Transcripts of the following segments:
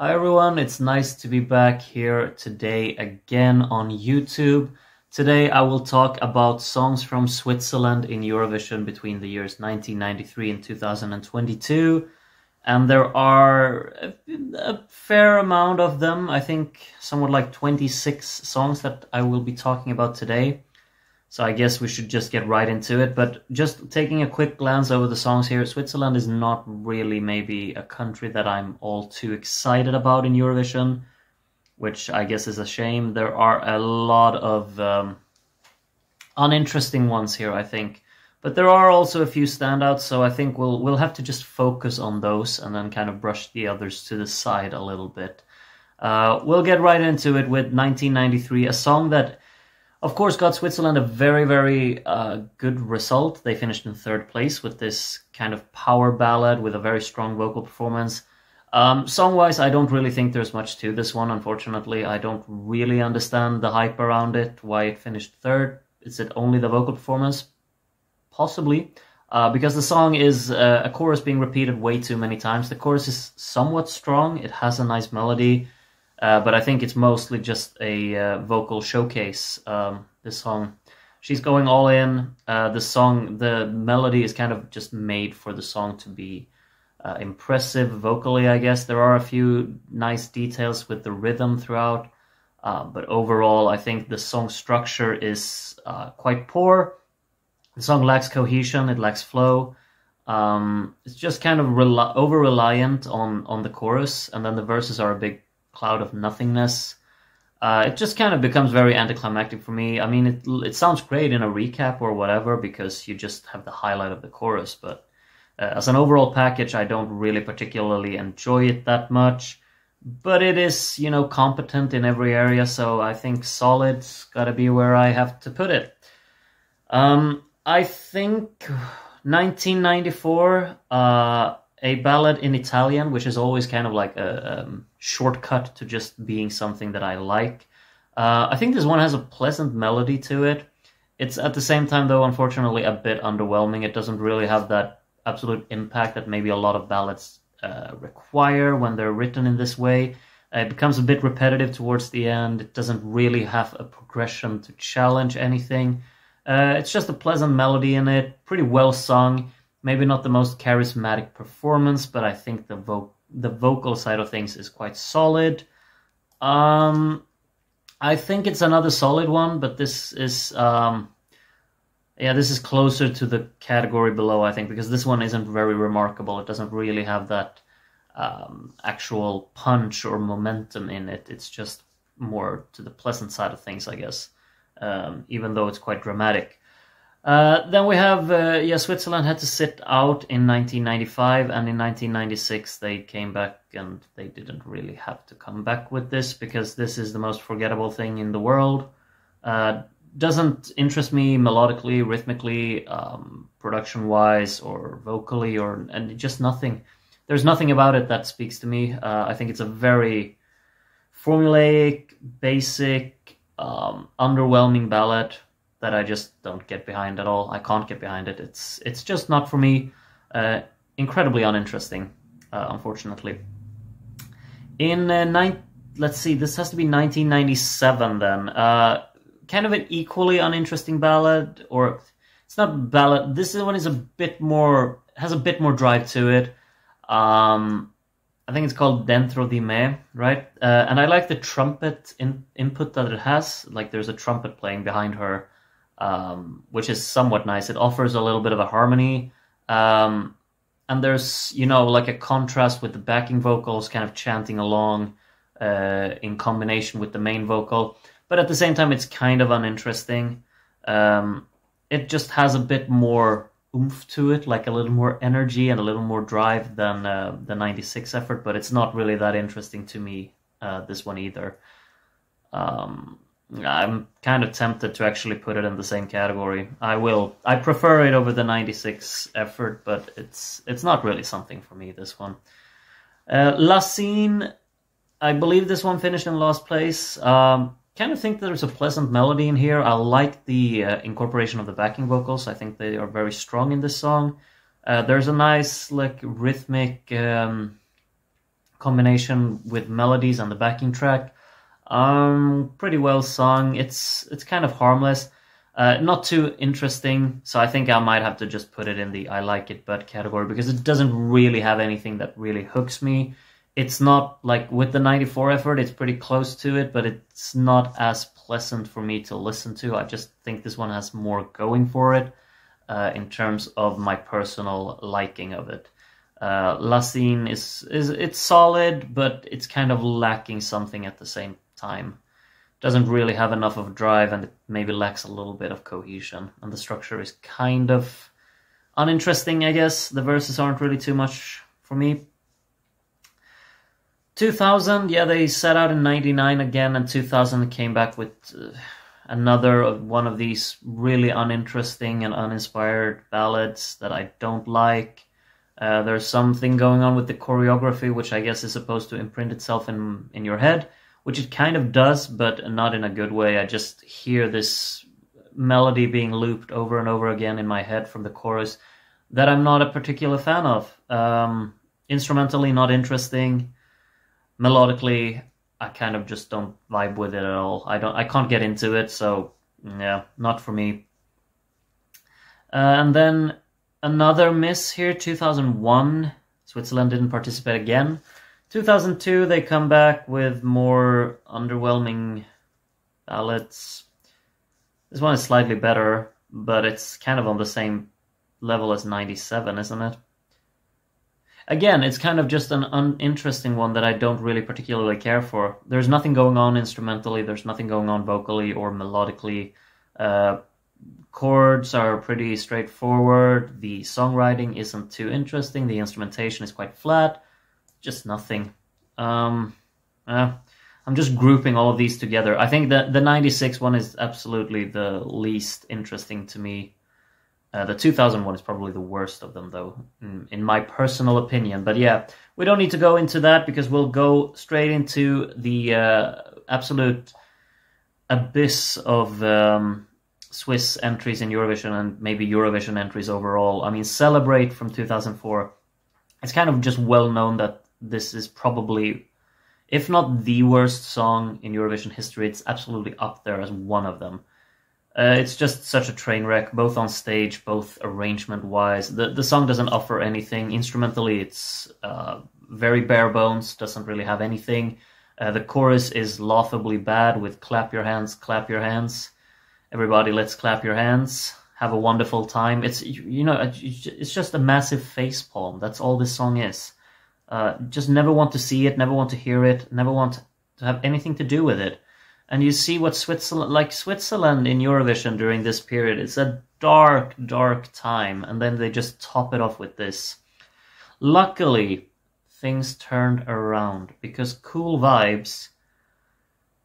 Hi everyone, it's nice to be back here today again on YouTube. Today I will talk about songs from Switzerland in Eurovision between the years 1993 and 2022. And there are a fair amount of them, I think somewhat like 26 songs that I will be talking about today. So I guess we should just get right into it. But just taking a quick glance over the songs here, Switzerland is not really maybe a country that I'm all too excited about in Eurovision, which I guess is a shame. There are a lot of uninteresting ones here, I think. But there are also a few standouts, so I think we'll have to just focus on those and then kind of brush the others to the side a little bit. We'll get right into it with 1993, a song that of course got Switzerland a very good result. They finished in third place with this kind of power ballad with a very strong vocal performance. Song-wise, I don't really think there's much to this one, unfortunately. I don't really understand the hype around it, why it finished third. Is it only the vocal performance? Possibly, because the song is a chorus being repeated way too many times. The chorus is somewhat strong, it has a nice melody, but I think it's mostly just a vocal showcase, this song. She's going all in. The melody is kind of just made for the song to be impressive vocally, I guess. There are a few nice details with the rhythm throughout, but overall I think the song structure is quite poor. The song lacks cohesion, it lacks flow. It's just kind of over-reliant on the chorus, and then the verses are a big cloud of nothingness. It just kind of becomes very anticlimactic for me. I mean, it sounds great in a recap or whatever because you just have the highlight of the chorus, but as an overall package, I don't really particularly enjoy it that much. But it is, competent in every area, so I think solid's gotta be where I have to put it. I think 1994, a ballad in Italian, which is always kind of like a shortcut to just being something that I like. I think this one has a pleasant melody to it. It's at the same time, though, unfortunately, a bit underwhelming. It doesn't really have that absolute impact that maybe a lot of ballads require when they're written in this way. It becomes a bit repetitive towards the end. It doesn't really have a progression to challenge anything. It's just a pleasant melody in it, pretty well sung. Maybe not the most charismatic performance, but I think the vocal side of things is quite solid. I think it's another solid one, but this is this is closer to the category below, I think, because this one isn't very remarkable. It doesn't really have that actual punch or momentum in it. It's just more to the pleasant side of things, I guess. Even though it's quite dramatic. Then we have, Switzerland had to sit out in 1995, and in 1996 they came back, and they didn't really have to come back with this, because this is the most forgettable thing in the world. Doesn't interest me melodically, rhythmically, production-wise, or vocally, and just nothing. There's nothing about it that speaks to me. I think it's a very formulaic, basic, underwhelming ballad that I just don't get behind at all. I can't get behind it. It's just not for me. Incredibly uninteresting, unfortunately. In let's see, this has to be 1997 then. Kind of an equally uninteresting ballad, or it's not a ballad. This one is has a bit more drive to it. I think it's called Dentro di Me, right? And I like the trumpet input that it has. Like there's a trumpet playing behind her, which is somewhat nice. It offers a little bit of a harmony. And there's, like a contrast with the backing vocals kind of chanting along in combination with the main vocal. But at the same time, it's kind of uninteresting. It just has a bit more oomph to it, like a little more energy and a little more drive than the 96 effort, but it's not really that interesting to me, this one either. I'm kind of tempted to actually put it in the same category. I prefer it over the 96 effort, but it's not really something for me, this one. La Scene, I believe this one finished in last place. Kind of think there's a pleasant melody in here. I like the incorporation of the backing vocals. I think they are very strong in this song. There's a nice, like, rhythmic combination with melodies and the backing track. Pretty well sung. It's kind of harmless. Not too interesting, so I think I might have to just put it in the I like it but category, because it doesn't really have anything that really hooks me. It's not like with the 94 effort, it's pretty close to it, but it's not as pleasant for me to listen to. I just think this one has more going for it in terms of my personal liking of it. La Scene is it's solid, but it's kind of lacking something at the same time. Doesn't really have enough of drive, and it maybe lacks a little bit of cohesion. And the structure is kind of uninteresting, I guess. The verses aren't really too much for me. 2000, yeah, they set out in 99 again, and 2000 came back with another one of these really uninteresting and uninspired ballads that I don't like. There's something going on with the choreography, which I guess is supposed to imprint itself in your head, which it kind of does, but not in a good way. I just hear this melody being looped over and over again in my head from the chorus that I'm not a particular fan of. Instrumentally, not interesting. Melodically, I kind of just don't vibe with it at all. I can't get into it, so yeah, not for me. And then another miss here, 2001. Switzerland didn't participate again. 2002, they come back with more underwhelming ballads. This one is slightly better, but it's kind of on the same level as 97, isn't it? Again, it's kind of just an uninteresting one that I don't really particularly care for. There's nothing going on instrumentally, there's nothing going on vocally or melodically. Chords are pretty straightforward, the songwriting isn't too interesting, the instrumentation is quite flat. Just nothing. I'm just grouping all of these together. I think that the 96 one is absolutely the least interesting to me. The 2000 one is probably the worst of them, though, in my personal opinion. But yeah, we don't need to go into that, because we'll go straight into the absolute abyss of Swiss entries in Eurovision, and maybe Eurovision entries overall. I mean, Celebrate from 2004. It's kind of just well known that this is probably, if not the worst song in Eurovision history, it's absolutely up there as one of them. It's just such a train wreck, both on stage, both arrangement-wise. The song doesn't offer anything. Instrumentally, it's very bare bones, doesn't really have anything. The chorus is laughably bad with clap your hands, clap your hands. Everybody, let's clap your hands. Have a wonderful time. It's, you know, it's just a massive facepalm. That's all this song is. Just never want to see it, never want to hear it, never want to have anything to do with it. And you see what Switzerland in Eurovision during this period, it's a dark, dark time, and then they just top it off with this. Luckily, things turned around, because Cool Vibes,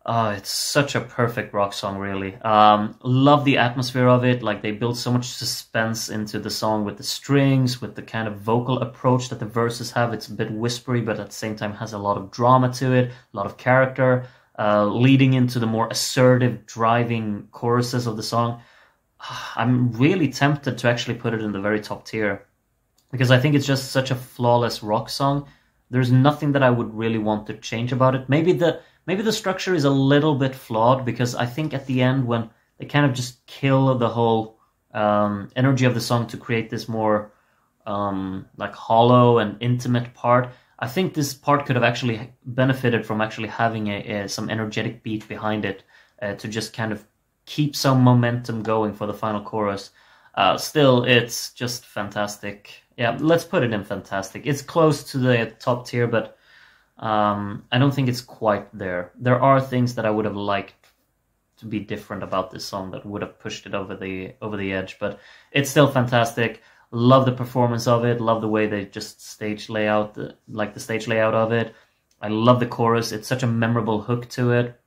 it's such a perfect rock song, really. Love the atmosphere of it. Like, they build so much suspense into the song with the strings, with the kind of vocal approach that the verses have. It's a bit whispery, but at the same time has a lot of drama to it, a lot of character, leading into the more assertive, driving choruses of the song. I'm really tempted to actually put it in the very top tier, because I think it's just such a flawless rock song. There's nothing that I would really want to change about it. Maybe the structure is a little bit flawed, because I think at the end, when they kind of just kill the whole energy of the song to create this more like hollow and intimate part, I think this part could have actually benefited from actually having some energetic beat behind it to just kind of keep some momentum going for the final chorus. Still, it's just fantastic. Yeah, let's put it in fantastic. It's close to the top tier, but I don't think it's quite there. There are things that I would have liked to be different about this song that would have pushed it over the edge, but it's still fantastic. Love the performance of it. Love the way they just stage layout, the stage layout of it. I love the chorus. It's such a memorable hook to it.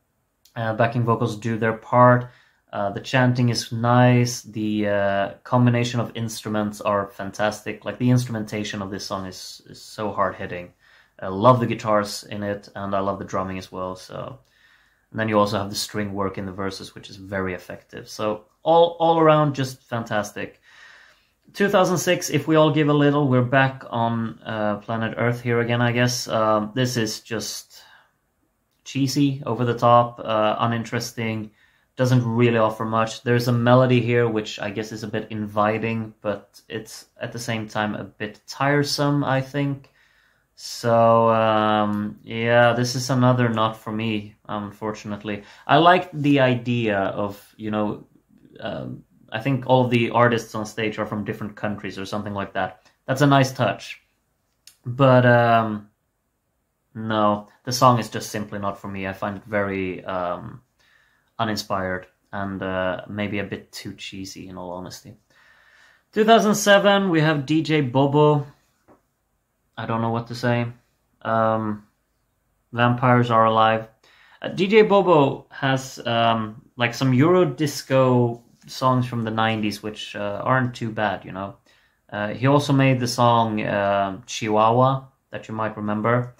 Backing vocals do their part. The chanting is nice. The combination of instruments are fantastic. Like, the instrumentation of this song is so hard hitting. I love the guitars in it, and I love the drumming as well. So, and then you also have the string work in the verses, which is very effective. So all around, just fantastic. 2006, If We All Give a Little, we're back on planet Earth here again, I guess. This is just cheesy, over the top, uninteresting, doesn't really offer much. There's a melody here which I guess is a bit inviting, but it's at the same time a bit tiresome, I think. So, yeah, this is another not for me, unfortunately. I like the idea of, you know, I think all of the artists on stage are from different countries or something like that. That's a nice touch. But, no, the song is just simply not for me. I find it very uninspired and maybe a bit too cheesy, in all honesty. 2007, we have DJ Bobo. I don't know what to say. Vampires Are Alive. DJ Bobo has like some Euro disco songs from the 90s, which aren't too bad, you know. He also made the song Chihuahua, that you might remember.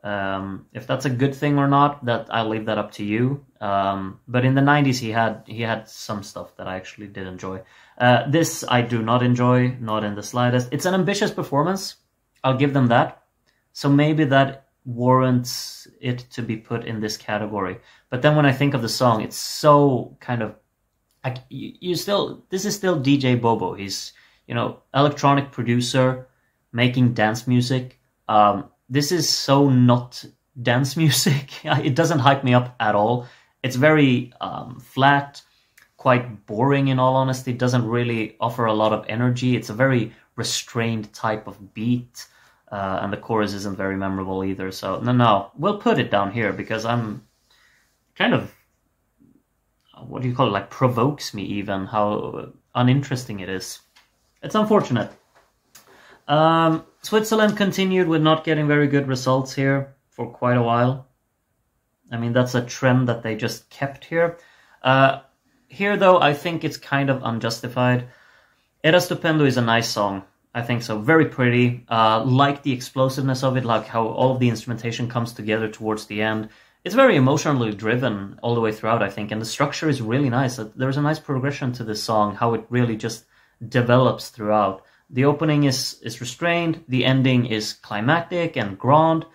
If that's a good thing or not, that I'll leave that up to you. But in the 90s, he had some stuff that I actually did enjoy. This I do not enjoy, not in the slightest. It's an ambitious performance. I'll give them that. So maybe that warrants it to be put in this category. But then when I think of the song, it's so kind of like this is still DJ Bobo. He's, you know, electronic producer making dance music. This is so not dance music. It doesn't hype me up at all. It's very flat, quite boring in all honesty. It doesn't really offer a lot of energy. It's a very restrained type of beat. And the chorus isn't very memorable either. So, no, we'll put it down here because I'm kind of, what do you call it, like provokes me even, how uninteresting it is. It's unfortunate. Switzerland continued with not getting very good results here for quite a while. I mean, that's a trend that they just kept here. Here, though, I think it's kind of unjustified. Era Stupendo is a nice song. I think so. Very pretty. Like the explosiveness of it, like how all of the instrumentation comes together towards the end. It's very emotionally driven all the way throughout, I think, and the structure is really nice. There's a nice progression to this song, how it really just develops throughout. The opening is restrained, the ending is climactic and grand.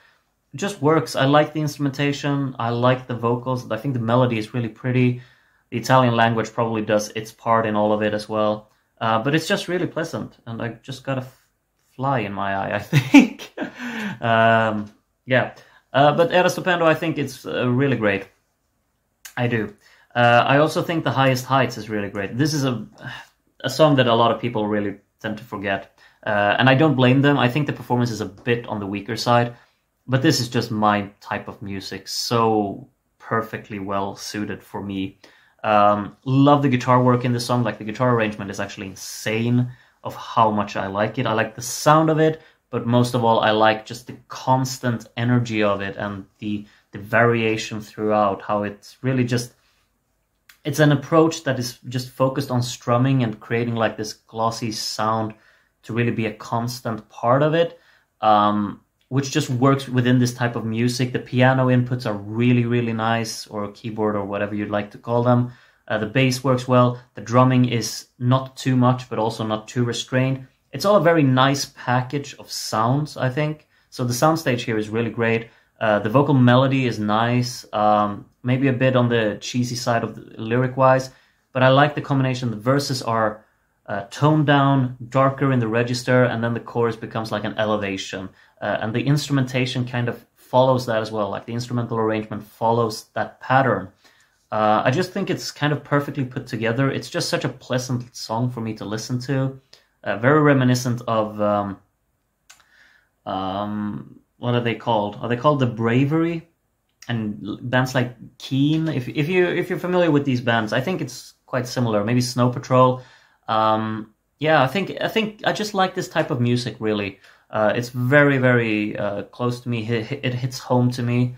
It just works. I like the instrumentation, I like the vocals, I think the melody is really pretty. The Italian language probably does its part in all of it as well. But it's just really pleasant, and I just got a fly in my eye, I think. Yeah. But Era Stupendo, I think it's really great. I do. I also think The Highest Heights is really great. This is a song that a lot of people really tend to forget. And I don't blame them. I think the performance is a bit on the weaker side. But this is just my type of music. So perfectly well suited for me. Love the guitar work in the song. Like, the guitar arrangement is actually insane of how much I like it. I like the sound of it, but most of all, I like just the constant energy of it and the variation throughout, how it's really just, it's an approach that is just focused on strumming and creating like this glossy sound to really be a constant part of it, which just works within this type of music. The piano inputs are really, really nice, or keyboard or whatever you'd like to call them. The bass works well. The drumming is not too much, but also not too restrained. It's all a very nice package of sounds, I think. So the soundstage here is really great. The vocal melody is nice, maybe a bit on the cheesy side of the lyric-wise, but I like the combination. The verses are toned down, darker in the register, and then the chorus becomes like an elevation. And the instrumentation kind of follows that as well. Like, the instrumental arrangement follows that pattern. I just think it's kind of perfectly put together. It's just such a pleasant song for me to listen to. Very reminiscent of, what are they called? Are they called The Bravery? And bands like Keen. If you're familiar with these bands, I think it's quite similar. Maybe Snow Patrol. Yeah, I think I just like this type of music, really. It's very, very close to me. It hits home to me.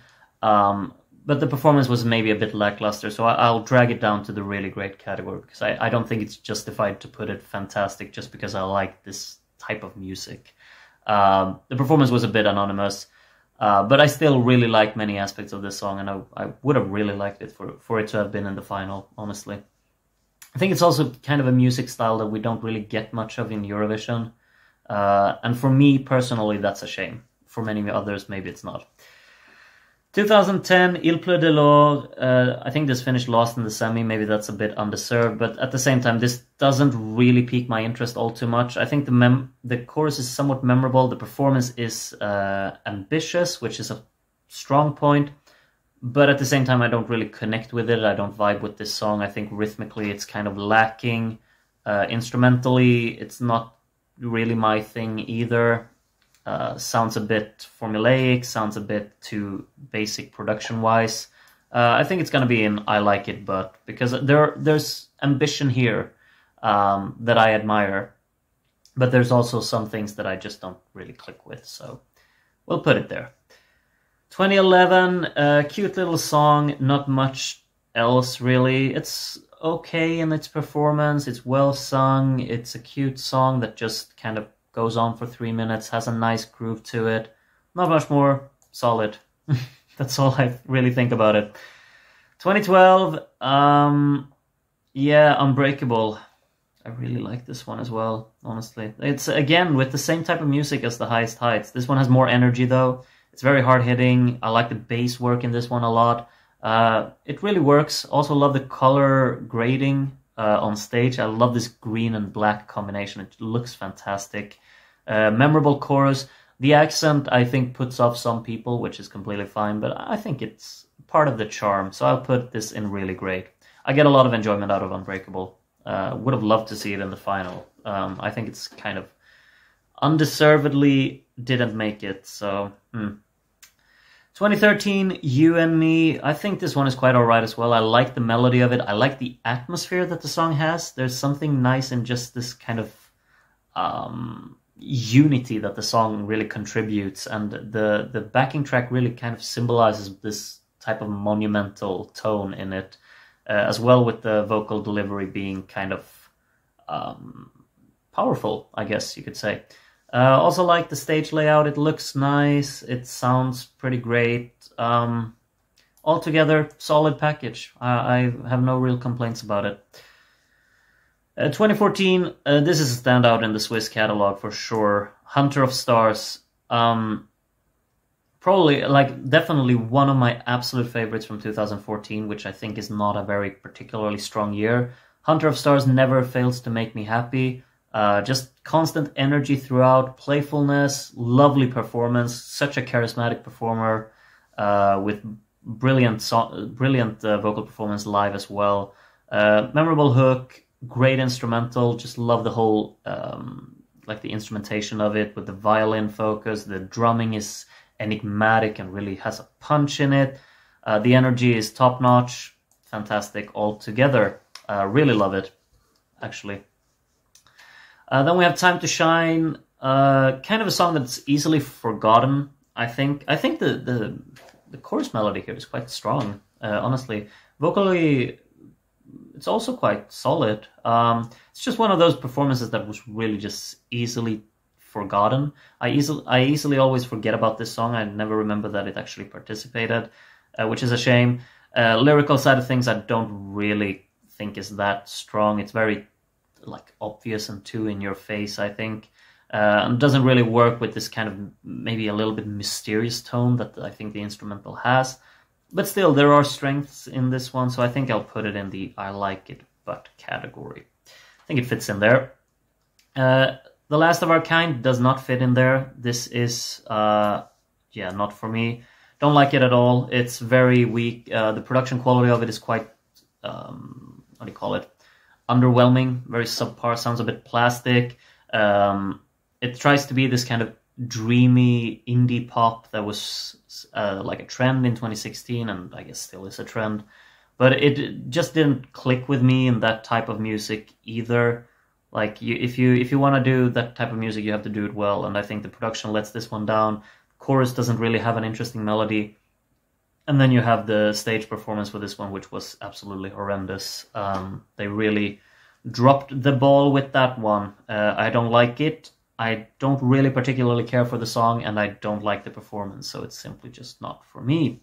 But the performance was maybe a bit lackluster, so I'll drag it down to the really great category, because I don't think it's justified to put it fantastic just because I like this type of music. The performance was a bit anonymous, but I still really like many aspects of this song, and I would have really liked it for it to have been in the final, honestly. I think it's also kind of a music style that we don't really get much of in Eurovision. And for me personally, that's a shame. For many others, maybe it's not. 2010, Il pleut de l'or. I think this finished last in the semi. Maybe that's a bit undeserved, but at the same time, this doesn't really pique my interest all too much. I think the chorus is somewhat memorable. The performance is ambitious, which is a strong point. But at the same time, I don't really connect with it. I don't vibe with this song. I think rhythmically, it's kind of lacking. Instrumentally, it's not really my thing either. Sounds a bit formulaic, sounds a bit too basic production-wise. I think it's going to be in I like it, but because there's ambition here that I admire, but there's also some things that I just don't really click with, so we'll put it there. 2011, cute little song, not much else really. It's okay in its performance, it's well sung, it's a cute song that just kind of goes on for 3 minutes, has a nice groove to it. Not much more, solid. That's all I really think about it. 2012, yeah, Unbreakable. I really like this one as well, honestly. It's, again, with the same type of music as The Highest Heights. This one has more energy, though. It's very hard-hitting. I like the bass work in this one a lot. It really works. Also love the color grading on stage. I love this green and black combination. It looks fantastic. Memorable chorus. The accent, I think, puts off some people, which is completely fine, but I think it's part of the charm, so I'll put this in really great. I get a lot of enjoyment out of Unbreakable. Would have loved to see it in the final. I think it's kind of undeservedly didn't make it, so... 2013, You and Me. I think this one is quite alright as well. I like the melody of it. I like the atmosphere that the song has. There's something nice in just this kind of unity that the song really contributes. And the backing track really kind of symbolizes this type of monumental tone in it, as well with the vocal delivery being kind of powerful, I guess you could say. Also like the stage layout, it looks nice, it sounds pretty great. Altogether, solid package. I have no real complaints about it. 2014, this is a standout in the Swiss catalog for sure. Hunter of Stars. Probably, like, definitely one of my absolute favorites from 2014, which I think is not a very particularly strong year. Hunter of Stars never fails to make me happy. Just constant energy throughout, playfulness, lovely performance, such a charismatic performer, with brilliant vocal performance live as well. Memorable hook, great instrumental, just love the whole, like the instrumentation of it with the violin focus. The drumming is enigmatic and really has a punch in it. The energy is top-notch, fantastic altogether. Really love it, actually. Then we have Time to Shine, kind of a song that's easily forgotten, I think. I think the chorus melody here is quite strong, honestly. Vocally, it's also quite solid. It's just one of those performances that was really just easily forgotten. I easily always forget about this song. I never remember that it actually participated, which is a shame. Lyrical side of things I don't really think is that strong. It's very like obvious and too in your face, I think. And doesn't really work with this kind of maybe a little bit mysterious tone that I think the instrumental has. But still, there are strengths in this one, so I think I'll put it in the I like it but category. I think it fits in there. The Last of Our Kind does not fit in there. This is, yeah, not for me. Don't like it at all. It's very weak. The production quality of it is quite, what do you call it? Underwhelming, very subpar, sounds a bit plastic. It tries to be this kind of dreamy indie pop that was like a trend in 2016, and I guess still is a trend. But it just didn't click with me in that type of music either. Like, if you want to do that type of music, you have to do it well, and I think the production lets this one down. Chorus doesn't really have an interesting melody. And then you have the stage performance for this one, which was absolutely horrendous. They really dropped the ball with that one. I don't like it. I don't really particularly care for the song, and I don't like the performance, so it's simply just not for me.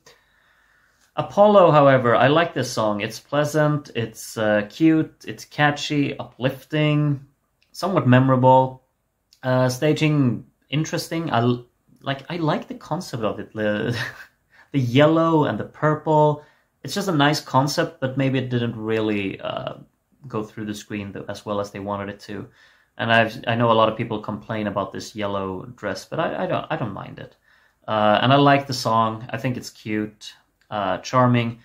Apollo, however, I like this song. It's pleasant, it's cute, it's catchy, uplifting, somewhat memorable. Staging interesting. I like the concept of it. The yellow and the purple. It's just a nice concept, but maybe it didn't really go through the screen as well as they wanted it to. And I know a lot of people complain about this yellow dress, but I don't mind it. And I like the song. I think it's cute, charming.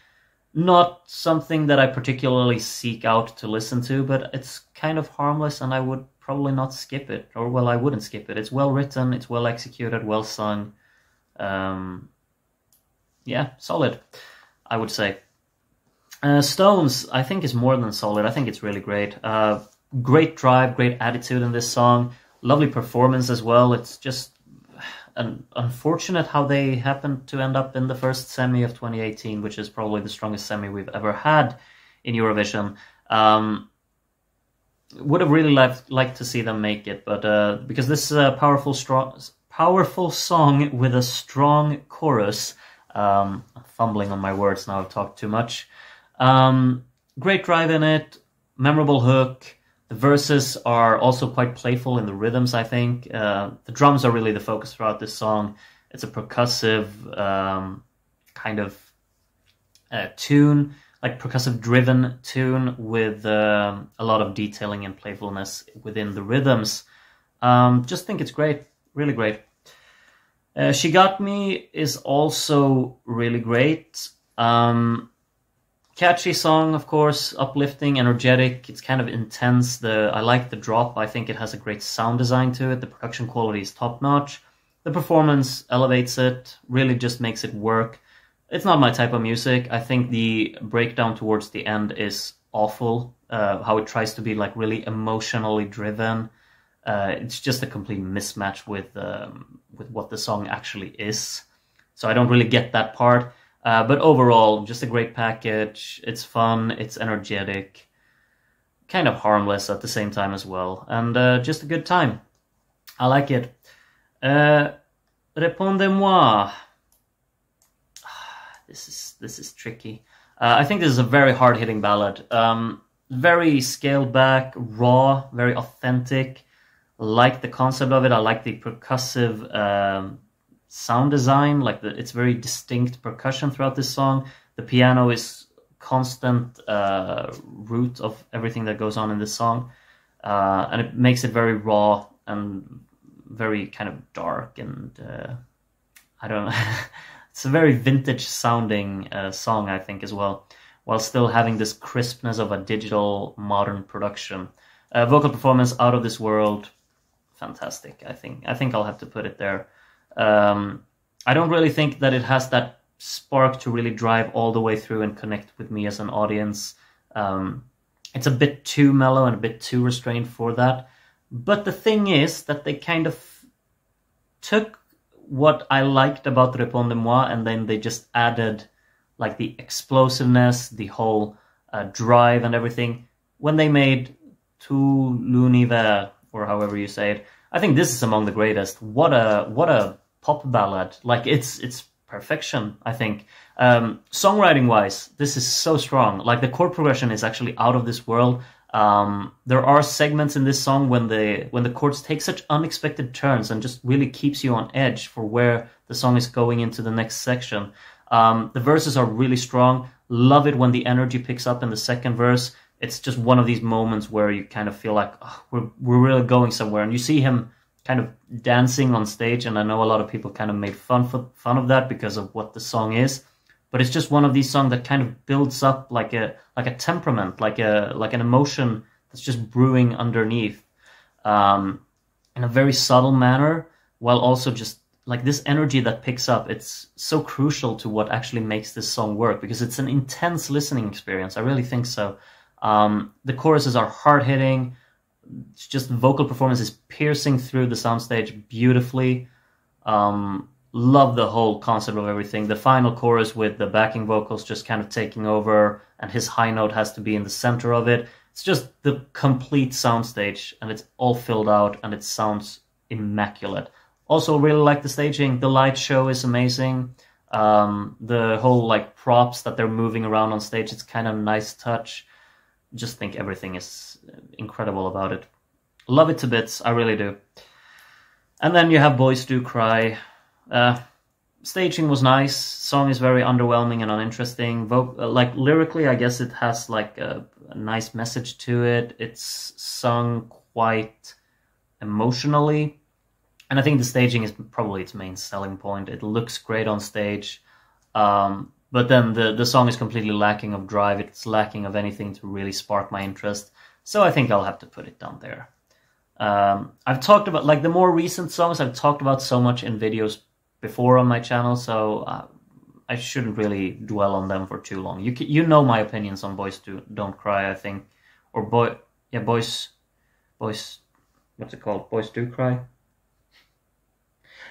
Not something that I particularly seek out to listen to, but it's kind of harmless, and I would probably not skip it. Or, well, I wouldn't skip it. It's well written, it's well executed, well sung. Yeah, solid, I would say. Stones, I think, is more than solid. I think it's really great. Great drive, great attitude in this song. Lovely performance as well. It's just unfortunate how they happened to end up in the first semi of 2018, which is probably the strongest semi we've ever had in Eurovision. Would have really liked to see them make it, but because this is a powerful song with a strong chorus. I'm fumbling on my words now, I've talked too much. Great drive in it, memorable hook. The verses are also quite playful in the rhythms, I think. The drums are really the focus throughout this song. It's a percussive kind of tune, like percussive-driven tune with a lot of detailing and playfulness within the rhythms. Just think it's great, really great. She Got Me is also really great. Catchy song, of course, uplifting, energetic. It's kind of intense. I like the drop. I think it has a great sound design to it. The production quality is top-notch. The performance elevates it, really just makes it work. It's not my type of music. I think the breakdown towards the end is awful. How it tries to be like really emotionally driven. It's just a complete mismatch with what the song actually is. So I don't really get that part. But overall, just a great package. It's fun, it's energetic, kind of harmless at the same time as well, and just a good time. I like it. Répondez-moi. This is tricky. I think this is a very hard-hitting ballad. Very scaled back, raw, very authentic. I like the concept of it. I like the percussive sound design, like it's very distinct percussion throughout this song. The piano is constant root of everything that goes on in this song, and it makes it very raw and very kind of dark, and I don't know. It's a very vintage sounding song, I think, as well, while still having this crispness of a digital modern production. Vocal performance out of this world, fantastic. I think I'll have to put it there. I don't really think that it has that spark to really drive all the way through and connect with me as an audience. It's a bit too mellow and a bit too restrained for that. But the thing is that they kind of took what I liked about Répondez-moi, and then they just added like the explosiveness, the whole drive and everything when they made Tout l'univers, or however you say it. I think this is among the greatest. What a pop ballad. Like it's perfection, I think. Songwriting wise, this is so strong. Like the chord progression is actually out of this world. There are segments in this song when the chords take such unexpected turns and just really keeps you on edge for where the song is going into the next section. The verses are really strong. Love it when the energy picks up in the second verse. It's just one of these moments where you kind of feel like, oh, we're really going somewhere. And you see him kind of dancing on stage, and I know a lot of people kind of made fun of that because of what the song is. But it's just one of these songs that kind of builds up like a temperament, like an emotion that's just brewing underneath, in a very subtle manner, while also just like this energy that picks up. It's so crucial to what actually makes this song work, because it's an intense listening experience. I really think so. The choruses are hard-hitting. It's just vocal performance is piercing through the soundstage beautifully. Love the whole concept of everything. The final chorus with the backing vocals just kind of taking over, and his high note has to be in the center of it. It's just the complete soundstage, and it's all filled out, and it sounds immaculate. Also, really like the staging. The light show is amazing. The whole like props that they're moving around on stage, it's kind of nice touch. Just think everything is incredible about it. Love it to bits, I really do. And then you have Boys Do Cry. Staging was nice. Song is very underwhelming and uninteresting. Like lyrically, I guess it has like a nice message to it. It's sung quite emotionally, and I think the staging is probably its main selling point. It looks great on stage, but then the song is completely lacking of drive. It's lacking of anything to really spark my interest. So I think I'll have to put it down there. I've talked about like the more recent songs. I've talked about so much in videos before on my channel, so I shouldn't really dwell on them for too long. You know my opinions on Boys Don't Cry, I think, or Boys, what's it called? Boys Do Cry.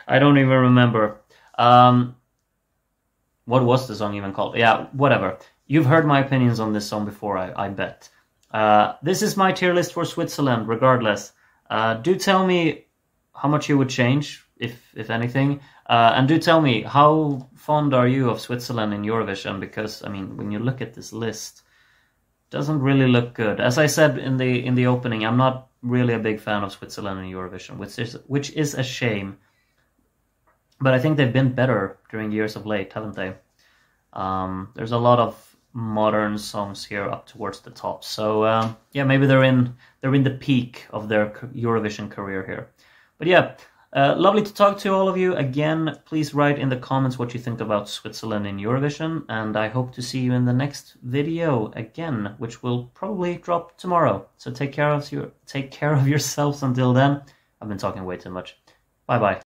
I don't even remember. What was the song even called? Yeah, whatever. You've heard my opinions on this song before, I bet. This is my tier list for Switzerland, regardless. Do tell me how much you would change, if anything. And do tell me, how fond are you of Switzerland in Eurovision? Because, I mean, when you look at this list, it doesn't really look good. As I said in the opening, I'm not really a big fan of Switzerland in Eurovision, which is a shame. But I think they've been better during the years of late, haven't they? There's a lot of modern songs here up towards the top. So yeah, maybe they're in the peak of their Eurovision career here. But yeah, lovely to talk to all of you again. Please write in the comments what you think about Switzerland in Eurovision, and I hope to see you in the next video again, which will probably drop tomorrow. So take care of yourselves until then. I've been talking way too much. Bye bye.